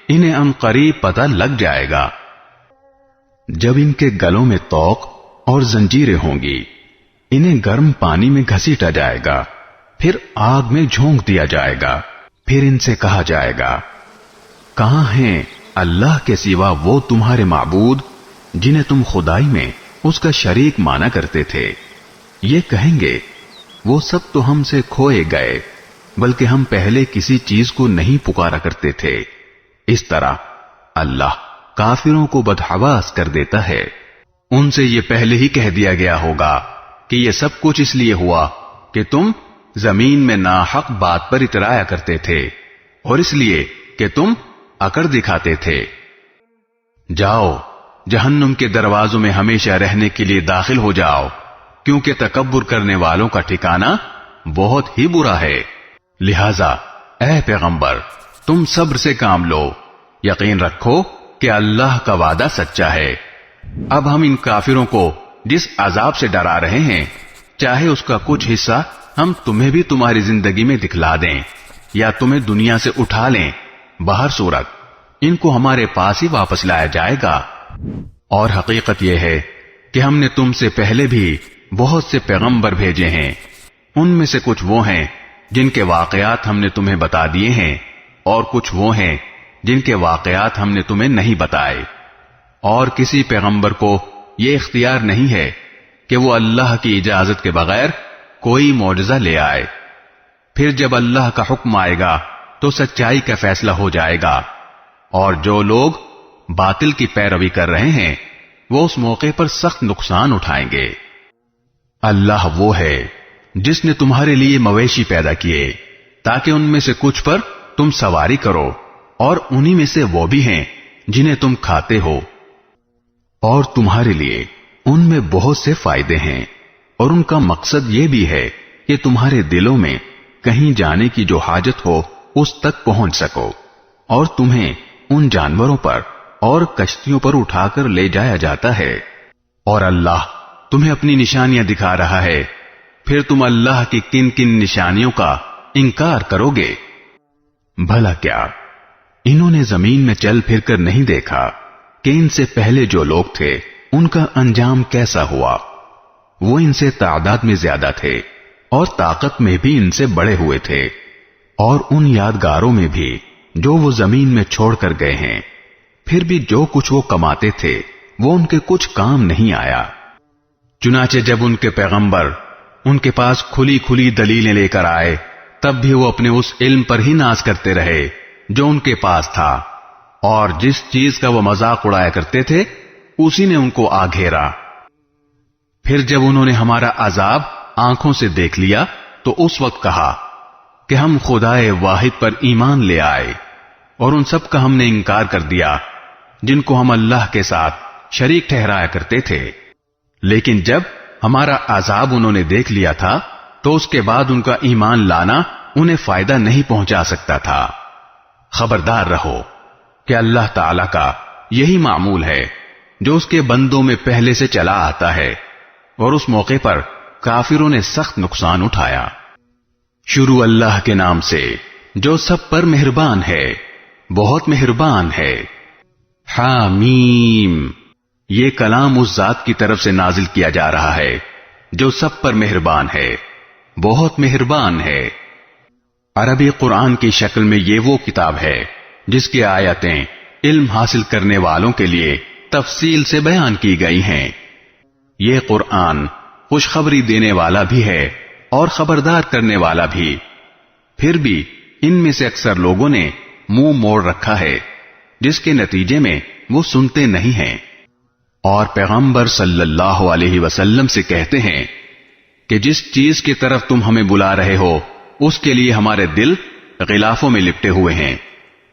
انہیں ان قریب پتہ لگ جائے گا۔ جب ان کے گلوں میں طوق اور زنجیریں ہوں گی، انہیں گرم پانی میں گھسیٹا جائے گا، پھر آگ میں جھونک دیا جائے گا، پھر ان سے کہا جائے گا، کہاں ہیں اللہ کے سوا وہ تمہارے معبود جنہیں تم خدائی میں اس کا شریک مانا کرتے تھے؟ یہ کہیں گے، وہ سب تو ہم سے کھوئے گئے، بلکہ ہم پہلے کسی چیز کو نہیں پکارا کرتے تھے۔ اس طرح اللہ کافروں کو بدحواس کر دیتا ہے۔ ان سے یہ پہلے ہی کہہ دیا گیا ہوگا کہ یہ سب کچھ اس لیے ہوا کہ تم زمین میں ناحق بات پر اترایا کرتے تھے، اور اس لیے کہ تم اکڑ دکھاتے تھے۔ جاؤ، جہنم کے دروازوں میں ہمیشہ رہنے کے لیے داخل ہو جاؤ، کیونکہ تکبر کرنے والوں کا ٹھکانہ بہت ہی برا ہے۔ لہذا اے پیغمبر، تم صبر سے کام لو، یقین رکھو کہ اللہ کا وعدہ سچا ہے۔ اب ہم ان کافروں کو جس عذاب سے ڈرا رہے ہیں، چاہے اس کا کچھ حصہ ہم تمہیں بھی تمہاری زندگی میں دکھلا دیں یا تمہیں دنیا سے اٹھا لیں، بہر صورت ان کو ہمارے پاس ہی واپس لایا جائے گا۔ اور حقیقت یہ ہے کہ ہم نے تم سے پہلے بھی بہت سے پیغمبر بھیجے ہیں، ان میں سے کچھ وہ ہیں جن کے واقعات ہم نے تمہیں بتا دیے ہیں، اور کچھ وہ ہیں جن کے واقعات ہم نے تمہیں نہیں بتائے۔ اور کسی پیغمبر کو یہ اختیار نہیں ہے کہ وہ اللہ کی اجازت کے بغیر کوئی معجزہ لے آئے۔ پھر جب اللہ کا حکم آئے گا تو سچائی کا فیصلہ ہو جائے گا، اور جو لوگ باطل کی پیروی کر رہے ہیں وہ اس موقع پر سخت نقصان اٹھائیں گے۔ اللہ وہ ہے جس نے تمہارے لیے مویشی پیدا کیے تاکہ ان میں سے کچھ پر تم سواری کرو، اور انہی میں سے وہ بھی ہیں جنہیں تم کھاتے ہو، اور تمہارے لیے ان میں بہت سے فائدے ہیں، اور ان کا مقصد یہ بھی ہے کہ تمہارے دلوں میں کہیں جانے کی جو حاجت ہو اس تک پہنچ سکو، اور تمہیں ان جانوروں پر اور کشتیوں پر اٹھا کر لے جایا جاتا ہے۔ اور اللہ تمہیں اپنی نشانیاں دکھا رہا ہے، پھر تم اللہ کی کن کن نشانیوں کا انکار کرو گے؟ بھلا کیا انہوں نے زمین میں چل پھر کر نہیں دیکھا کہ ان سے پہلے جو لوگ تھے ان کا انجام کیسا ہوا؟ وہ ان سے تعداد میں زیادہ تھے اور طاقت میں بھی ان سے بڑے ہوئے تھے، اور ان یادگاروں میں بھی جو وہ زمین میں چھوڑ کر گئے ہیں، پھر بھی جو کچھ وہ کماتے تھے وہ ان کے کچھ کام نہیں آیا۔ چنانچہ جب ان کے پیغمبر ان کے پاس کھلی کھلی دلیلیں لے کر آئے، تب بھی وہ اپنے اس علم پر ہی ناز کرتے رہے جو ان کے پاس تھا، اور جس چیز کا وہ مذاق اڑایا کرتے تھے اسی نے ان کو آ گھیرا۔ پھر جب انہوں نے ہمارا عذاب آنکھوں سے دیکھ لیا تو اس وقت کہا کہ ہم خدائے واحد پر ایمان لے آئے، اور ان سب کا ہم نے انکار کر دیا جن کو ہم اللہ کے ساتھ شریک ٹھہرایا کرتے تھے۔ لیکن جب ہمارا عذاب انہوں نے دیکھ لیا تھا تو اس کے بعد ان کا ایمان لانا انہیں فائدہ نہیں پہنچا سکتا تھا۔ خبردار رہو کہ اللہ تعالی کا یہی معمول ہے جو اس کے بندوں میں پہلے سے چلا آتا ہے، اور اس موقع پر کافروں نے سخت نقصان اٹھایا۔ شروع اللہ کے نام سے جو سب پر مہربان ہے، بہت مہربان ہے۔ حامیم، یہ کلام اس ذات کی طرف سے نازل کیا جا رہا ہے جو سب پر مہربان ہے، بہت مہربان ہے۔ عربی قرآن کی شکل میں یہ وہ کتاب ہے جس کی آیتیں علم حاصل کرنے والوں کے لیے تفصیل سے بیان کی گئی ہیں۔ یہ قرآن خوشخبری دینے والا بھی ہے اور خبردار کرنے والا بھی، پھر بھی ان میں سے اکثر لوگوں نے منہ موڑ رکھا ہے، جس کے نتیجے میں وہ سنتے نہیں ہیں۔ اور پیغمبر صلی اللہ علیہ وسلم سے کہتے ہیں کہ جس چیز کی طرف تم ہمیں بلا رہے ہو اس کے لیے ہمارے دل غلافوں میں لپٹے ہوئے ہیں،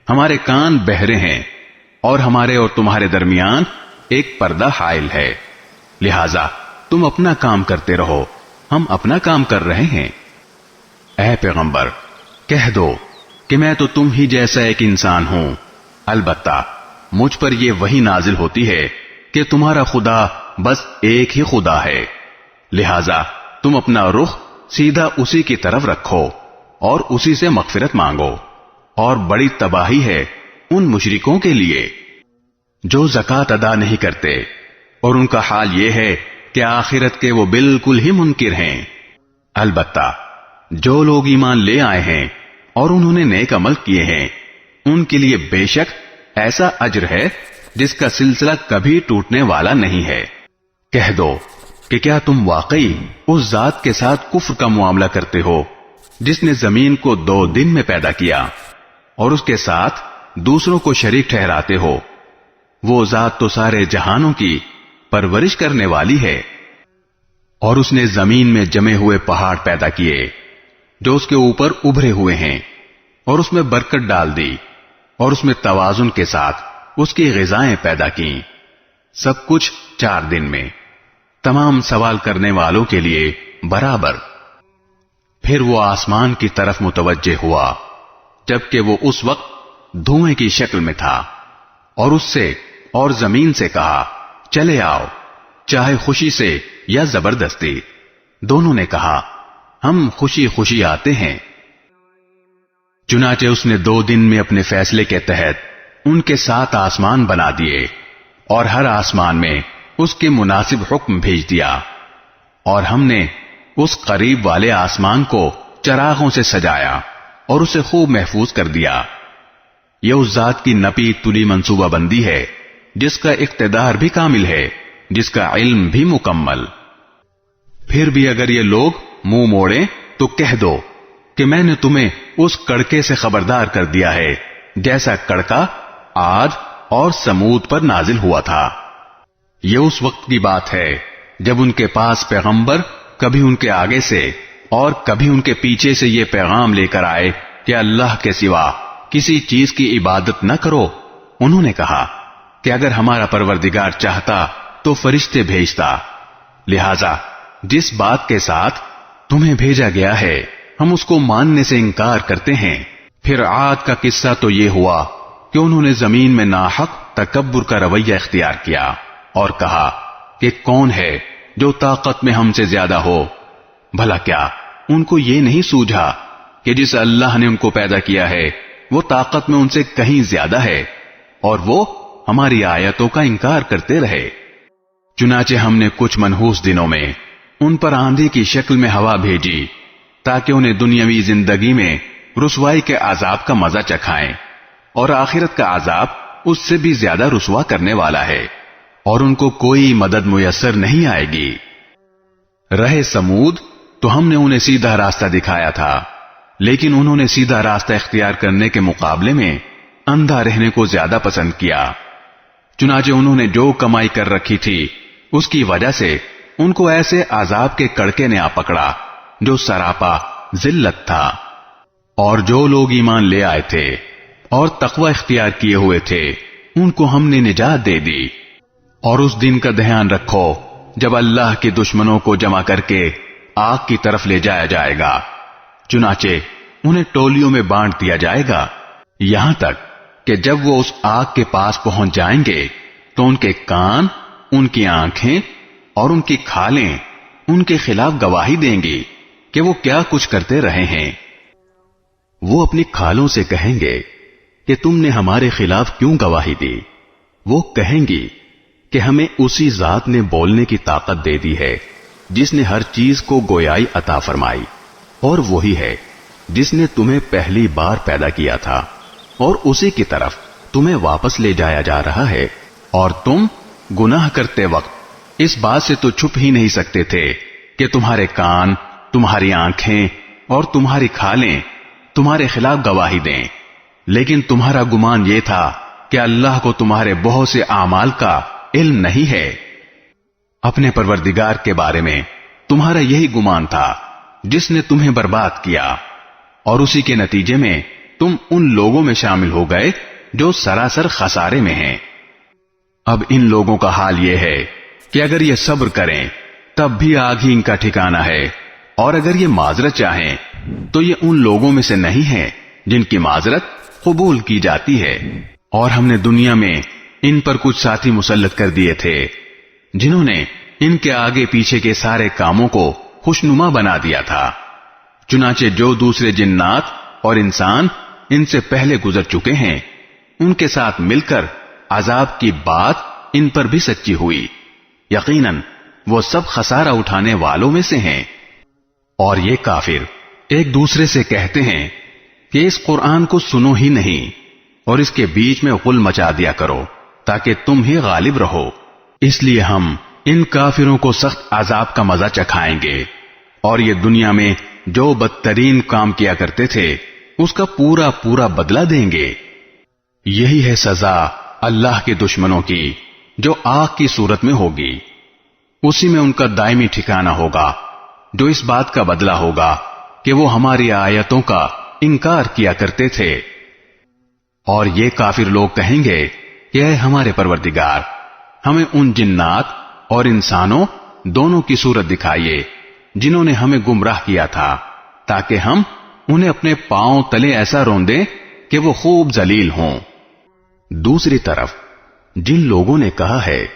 ہمارے کان بہرے ہیں، اور ہمارے اور تمہارے درمیان ایک پردہ حائل ہے، لہذا تم اپنا کام کرتے رہو، ہم اپنا کام کر رہے ہیں۔ اے پیغمبر، کہہ دو کہ میں تو تم ہی جیسا ایک انسان ہوں، البتہ مجھ پر یہ وحی نازل ہوتی ہے کہ تمہارا خدا بس ایک ہی خدا ہے، لہذا تم اپنا رخ سیدھا اسی کی طرف رکھو اور اسی سے مغفرت مانگو۔ اور بڑی تباہی ہے ان مشرکوں کے لیے جو زکوٰۃ ادا نہیں کرتے اور ان کا حال یہ ہے کہ آخرت کے وہ بالکل ہی منکر ہیں۔ البتہ جو لوگ ایمان لے آئے ہیں اور انہوں نے نیک عمل کیے ہیں، ان کے لیے بے شک ایسا اجر ہے جس کا سلسلہ کبھی ٹوٹنے والا نہیں ہے۔ کہہ دو کہ کیا تم واقعی اس ذات کے ساتھ کفر کا معاملہ کرتے ہو جس نے زمین کو 2 دن میں پیدا کیا اور اس کے ساتھ دوسروں کو شریک ٹھہراتے ہو؟ وہ ذات تو سارے جہانوں کی پرورش کرنے والی ہے۔ اور اس نے زمین میں جمے ہوئے پہاڑ پیدا کیے جو اس کے اوپر ابھرے ہوئے ہیں، اور اس میں برکت ڈال دی، اور اس میں توازن کے ساتھ اس کی غذائیں پیدا کی، سب کچھ 4 دن میں، تمام سوال کرنے والوں کے لیے برابر۔ پھر وہ آسمان کی طرف متوجہ ہوا جبکہ وہ اس وقت دھوئیں کی شکل میں تھا، اور اس سے اور زمین سے کہا چلے آؤ، چاہے خوشی سے یا زبردستی۔ دونوں نے کہا ہم خوشی خوشی آتے ہیں۔ چنانچہ اس نے 2 دن میں اپنے فیصلے کے تحت ان کے 7 آسمان بنا دیے، اور ہر آسمان میں اس کے مناسب حکم بھیج دیا، اور ہم نے اس قریب والے آسمان کو چراغوں سے سجایا اور اسے خوب محفوظ کر دیا۔ یہ اس ذات کی نپی تلی منصوبہ بندی ہے جس کا اقتدار بھی کامل ہے، جس کا علم بھی مکمل۔ پھر بھی اگر یہ لوگ منہ موڑیں تو کہہ دو کہ میں نے تمہیں اس کڑکے سے خبردار کر دیا ہے جیسا کڑکا عاد اور سمود پر نازل ہوا تھا۔ یہ اس وقت کی بات ہے جب ان کے پاس پیغمبر کبھی ان کے آگے سے اور کبھی ان کے پیچھے سے یہ پیغام لے کر آئے کہ اللہ کے سوا کسی چیز کی عبادت نہ کرو۔ انہوں نے کہا کہ اگر ہمارا پروردگار چاہتا تو فرشتے بھیجتا، لہذا جس بات کے ساتھ تمہیں بھیجا گیا ہے ہم اس کو ماننے سے انکار کرتے ہیں۔ پھر عاد کا قصہ تو یہ ہوا کہ انہوں نے زمین میں ناحق تکبر کا رویہ اختیار کیا اور کہا کہ کون ہے جو طاقت میں ہم سے زیادہ ہو۔ بھلا کیا ان کو یہ نہیں سوجھا کہ جس اللہ نے ان کو پیدا کیا ہے وہ طاقت میں ان سے کہیں زیادہ ہے، اور وہ ہماری آیتوں کا انکار کرتے رہے۔ چنانچہ ہم نے کچھ منحوس دنوں میں ان پر آندھی کی شکل میں ہوا بھیجی تاکہ انہیں دنیاوی زندگی میں رسوائی کے عذاب کا مزہ چکھائیں، اور آخرت کا عذاب اس سے بھی زیادہ رسوا کرنے والا ہے، اور ان کو کوئی مدد میسر نہیں آئے گی۔ رہے سمود تو ہم نے انہیں سیدھا راستہ دکھایا تھا، لیکن انہوں نے سیدھا راستہ اختیار کرنے کے مقابلے میں اندھا رہنے کو زیادہ پسند کیا۔ چنانچہ انہوں نے جو کمائی کر رکھی تھی اس کی وجہ سے ان کو ایسے عذاب کے کڑکے نے آ پکڑا جو سراپا ذلت تھا۔ اور جو لوگ ایمان لے آئے تھے اور تقوی اختیار کیے ہوئے تھے ان کو ہم نے نجات دے دی۔ اور اس دن کا دھیان رکھو جب اللہ کے دشمنوں کو جمع کر کے آگ کی طرف لے جایا جائے گا، چنانچہ انہیں ٹولیوں میں بانٹ دیا جائے گا، یہاں تک کہ جب وہ اس آگ کے پاس پہنچ جائیں گے تو ان کے کان، ان کی آنکھیں اور ان کی کھالیں ان کے خلاف گواہی دیں گی کہ وہ کیا کچھ کرتے رہے ہیں۔ وہ اپنی کھالوں سے کہیں گے کہ تم نے ہمارے خلاف کیوں گواہی دی؟ وہ کہیں گی کہ ہمیں اسی ذات نے بولنے کی طاقت دے دی ہے جس نے ہر چیز کو گویائی عطا فرمائی، اور وہی ہے جس نے تمہیں پہلی بار پیدا کیا تھا، اور اسی کی طرف تمہیں واپس لے جایا جا رہا ہے۔ اور تم گناہ کرتے وقت اس بات سے تو چھپ ہی نہیں سکتے تھے کہ تمہارے کان، تمہاری آنکھیں اور تمہاری کھالیں تمہارے خلاف گواہی دیں، لیکن تمہارا گمان یہ تھا کہ اللہ کو تمہارے بہت سے اعمال کا علم نہیں ہے۔ اپنے پروردگار کے بارے میں تمہارا یہی گمان تھا جس نے تمہیں برباد کیا، اور اسی کے نتیجے میں تم ان لوگوں میں شامل ہو گئے جو سراسر خسارے میں ہیں۔ اب ان لوگوں کا حال یہ ہے کہ اگر یہ صبر کریں تب بھی آگ ہی ان کا ٹھکانہ ہے، اور اگر یہ معذرت چاہیں تو یہ ان لوگوں میں سے نہیں ہیں جن کی معذرت قبول کی جاتی ہے۔ اور ہم نے دنیا میں ان پر کچھ ساتھی مسلط کر دیے تھے جنہوں نے ان کے آگے پیچھے کے سارے کاموں کو خوشنما بنا دیا تھا۔ چنانچہ جو دوسرے جنات اور انسان ان سے پہلے گزر چکے ہیں ان کے ساتھ مل کر عذاب کی بات ان پر بھی سچی ہوئی، یقیناً وہ سب خسارہ اٹھانے والوں میں سے ہیں۔ اور یہ کافر ایک دوسرے سے کہتے ہیں کہ اس قرآن کو سنو ہی نہیں اور اس کے بیچ میں غل مچا دیا کرو تاکہ تم ہی غالب رہو، اس لیے ہم ان کافروں کو سخت عذاب کا مزہ چکھائیں گے، اور یہ دنیا میں جو بدترین کام کیا کرتے تھے اس کا پورا پورا بدلہ دیں گے۔ یہی ہے سزا اللہ کے دشمنوں کی جو آگ کی صورت میں ہوگی، اسی میں ان کا دائمی ٹھکانہ ہوگا، جو اس بات کا بدلہ ہوگا کہ وہ ہماری آیتوں کا انکار کیا کرتے تھے۔ اور یہ کافر لوگ کہیں گے کہ اے ہمارے پروردگار، ہمیں ان جنات اور انسانوں دونوں کی صورت دکھائیے جنہوں نے ہمیں گمراہ کیا تھا، تاکہ ہم انہیں اپنے پاؤں تلے ایسا روندیں کہ وہ خوب ذلیل ہوں۔ دوسری طرف جن لوگوں نے کہا ہے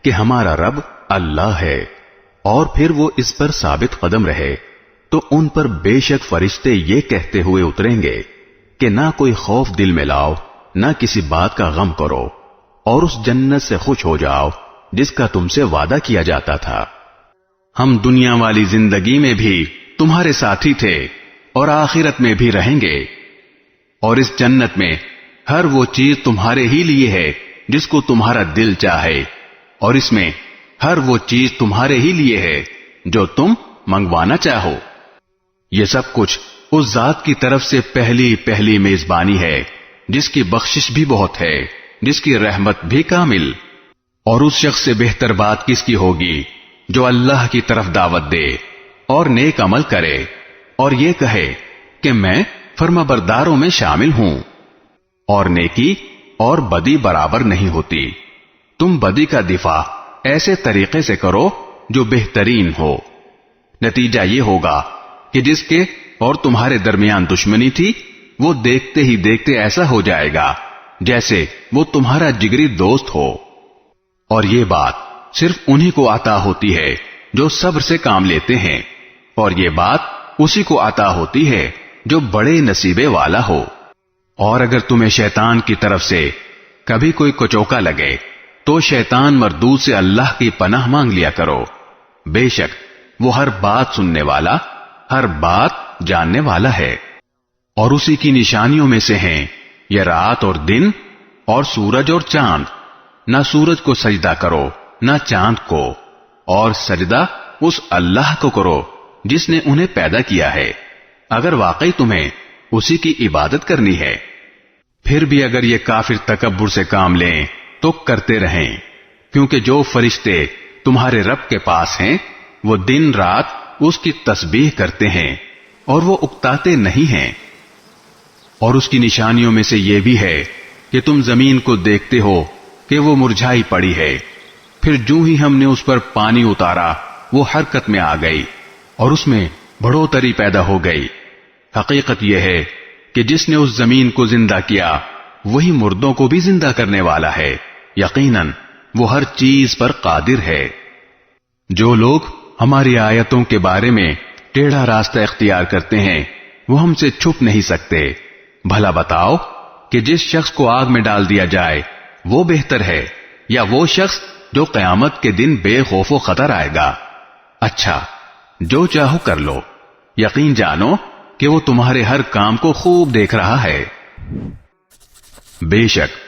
کہ ہمارا رب اللہ ہے اور پھر وہ اس پر ثابت قدم رہے، تو ان پر بے شک فرشتے یہ کہتے ہوئے اتریں گے کہ نہ کوئی خوف دل میں لاؤ، نہ کسی بات کا غم کرو، اور اس جنت سے خوش ہو جاؤ جس کا تم سے وعدہ کیا جاتا تھا۔ ہم دنیا والی زندگی میں بھی تمہارے ساتھی تھے اور آخرت میں بھی رہیں گے، اور اس جنت میں ہر وہ چیز تمہارے ہی لیے ہے جس کو تمہارا دل چاہے، اور اس میں ہر وہ چیز تمہارے ہی لیے ہے جو تم منگوانا چاہو۔ یہ سب کچھ اس ذات کی طرف سے پہلی پہلی میزبانی ہے جس کی بخشش بھی بہت ہے، جس کی رحمت بھی کامل۔ اور اس شخص سے بہتر بات کس کی ہوگی جو اللہ کی طرف دعوت دے اور نیک عمل کرے اور یہ کہے کہ میں فرما برداروں میں شامل ہوں۔ اور نیکی اور بدی برابر نہیں ہوتی، تم بدی کا دفاع ایسے طریقے سے کرو جو بہترین ہو، نتیجہ یہ ہوگا کہ جس کے اور تمہارے درمیان دشمنی تھی وہ دیکھتے ہی دیکھتے ایسا ہو جائے گا جیسے وہ تمہارا جگری دوست ہو۔ اور یہ بات صرف انہی کو عطا ہوتی ہے جو صبر سے کام لیتے ہیں، اور یہ بات اسی کو عطا ہوتی ہے جو بڑے نصیبے والا ہو۔ اور اگر تمہیں شیطان کی طرف سے کبھی کوئی کچوکا لگے تو شیطان مردود سے اللہ کی پناہ مانگ لیا کرو، بے شک وہ ہر بات سننے والا، ہر بات جاننے والا ہے۔ اور اسی کی نشانیوں میں سے ہیں یہ رات اور دن اور سورج اور چاند، نہ سورج کو سجدہ کرو نہ چاند کو، اور سجدہ اس اللہ کو کرو جس نے انہیں پیدا کیا ہے، اگر واقعی تمہیں اسی کی عبادت کرنی ہے۔ پھر بھی اگر یہ کافر تکبر سے کام لیں تو کرتے رہیں، کیونکہ جو فرشتے تمہارے رب کے پاس ہیں وہ دن رات اس کی تسبیح کرتے ہیں اور وہ اکتاتے نہیں ہیں۔ اور اس کی نشانیوں میں سے یہ بھی ہے کہ تم زمین کو دیکھتے ہو کہ وہ مرجھائی پڑی ہے، پھر جو ہی ہم نے اس پر پانی اتارا وہ حرکت میں آ گئی اور اس میں بڑھوتری پیدا ہو گئی۔ حقیقت یہ ہے کہ جس نے اس زمین کو زندہ کیا وہی مردوں کو بھی زندہ کرنے والا ہے، یقیناً وہ ہر چیز پر قادر ہے۔ جو لوگ ہماری آیتوں کے بارے میں ٹیڑھا راستہ اختیار کرتے ہیں وہ ہم سے چھپ نہیں سکتے۔ بھلا بتاؤ کہ جس شخص کو آگ میں ڈال دیا جائے وہ بہتر ہے یا وہ شخص جو قیامت کے دن بے خوف و خطر آئے گا؟ اچھا، جو چاہو کر لو، یقین جانو کہ وہ تمہارے ہر کام کو خوب دیکھ رہا ہے۔ بے شک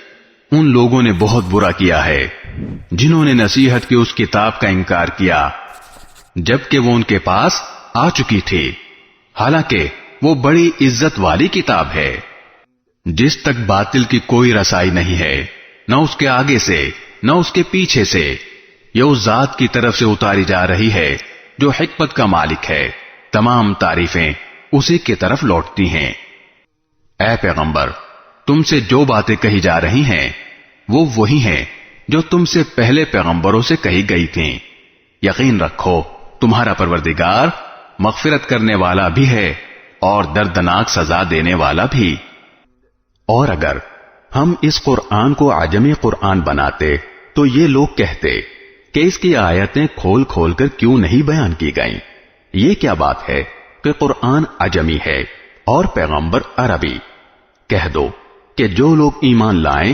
ان لوگوں نے بہت برا کیا ہے جنہوں نے نصیحت کی اس کتاب کا انکار کیا جبکہ وہ ان کے پاس آ چکی تھی، حالانکہ وہ بڑی عزت والی کتاب ہے جس تک باطل کی کوئی رسائی نہیں ہے، نہ اس کے آگے سے نہ اس کے پیچھے سے۔ یہ اس ذات کی طرف سے اتاری جا رہی ہے جو حکمت کا مالک ہے، تمام تعریفیں اسی کی طرف لوٹتی ہیں۔ اے پیغمبر، تم سے جو باتیں کہی جا رہی ہیں وہ وہی ہیں جو تم سے پہلے پیغمبروں سے کہی گئی تھیں۔ یقین رکھو تمہارا پروردگار مغفرت کرنے والا بھی ہے اور دردناک سزا دینے والا بھی۔ اور اگر ہم اس قرآن کو عجمی قرآن بناتے تو یہ لوگ کہتے کہ اس کی آیتیں کھول کھول کر کیوں نہیں بیان کی گئیں؟ یہ کیا بات ہے کہ قرآن عجمی ہے اور پیغمبر عربی؟ کہہ دو کہ جو لوگ ایمان لائیں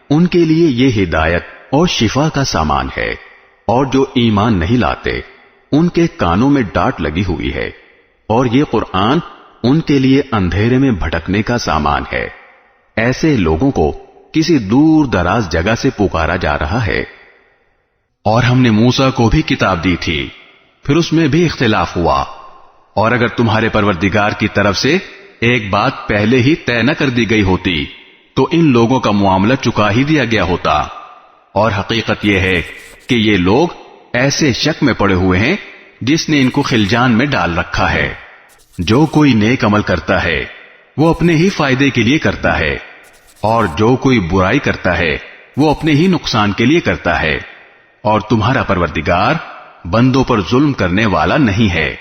ان کے لیے یہ ہدایت اور شفا کا سامان ہے، اور جو ایمان نہیں لاتے ان کے کانوں میں ڈانٹ لگی ہوئی ہے، اور یہ قرآن ان کے لیے اندھیرے میں بھٹکنے کا سامان ہے۔ ایسے لوگوں کو کسی دور دراز جگہ سے پکارا جا رہا ہے۔ اور ہم نے موسیٰ کو بھی کتاب دی تھی، پھر اس میں بھی اختلاف ہوا، اور اگر تمہارے پروردگار کی طرف سے ایک بات پہلے ہی طے نہ کر دی گئی ہوتی تو ان لوگوں کا معاملہ چکا ہی دیا گیا ہوتا۔ اور حقیقت یہ ہے کہ یہ لوگ ایسے شک میں پڑے ہوئے ہیں جس نے ان کو خلجان میں ڈال رکھا ہے۔ جو کوئی نیک عمل کرتا ہے وہ اپنے ہی فائدے کے لیے کرتا ہے، اور جو کوئی برائی کرتا ہے وہ اپنے ہی نقصان کے لیے کرتا ہے، اور تمہارا پروردگار بندوں پر ظلم کرنے والا نہیں ہے۔